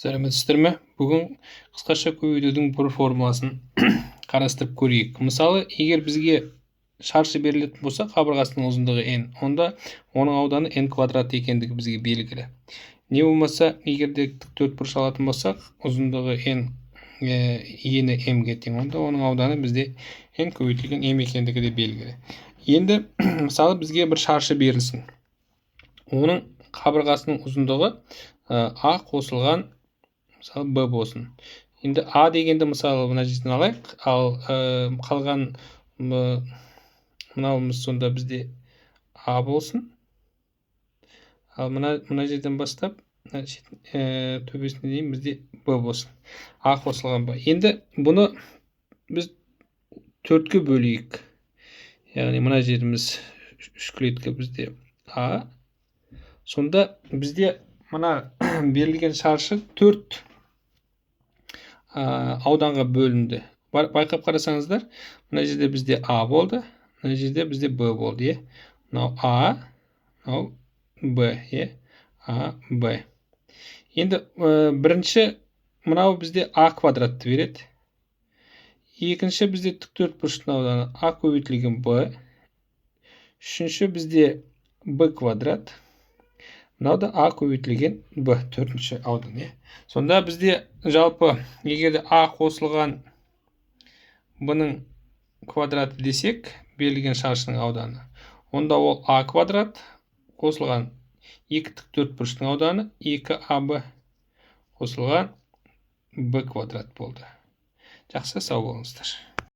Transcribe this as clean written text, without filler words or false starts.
Сәлеметсіздер ме? Бүгін қысқаша көбейтудің бір формуласын қарастырып көрейік. Мысалы, егер бізге шаршы берілетін болса, қабырғасының ұзындығы n, онда оның ауданы n квадрат екендігі бізге белгілі. Не болмаса, егер де төртбұрыш алатын болсақ, ұзындығы n, ені m-ге тең, онда оның ауданы бізде n көбейтілген m екендігі де белгілі. Енді, мысалы, бізге бір шаршы берілсін. Оның қабырғасының ұзындығы a қосылған мысалы b болсын. Енді a дегенді мысалы мына жерден алайық, ал қалған мынауымыз сонда бізде a болсын. Ал мына жерден бастап төбесіне дейін бізде b болсын. a қосылған b. Енді бұны біз төртке бөлейік. Яғни мына жеріміз үш клетка бізде a. Сонда бізде мына берілген шаршы төрт ауданға бөлінді. Байқап қарасаңыздар, мына жерде бізде a болды, мына жерде бізде b болды. Мынау a, мынау b, a, b. Енді бірінші мынау бізде a квадратты береді. Екінші бізде тік төртбұрыштың ауданы a көбейтілген b. Үшінші бізде b квадрат. Мынау да a көбейтілген b, төртінші аудан. Сонда бізде жалпы егерде a қосылған b-ның квадраты десек, берілген шаршының ауданы, онда ол a квадрат қосылған екі тік төртбұрыштың ауданы 2ab қосылған b квадрат болды. Жақсы, сау болыңыздар.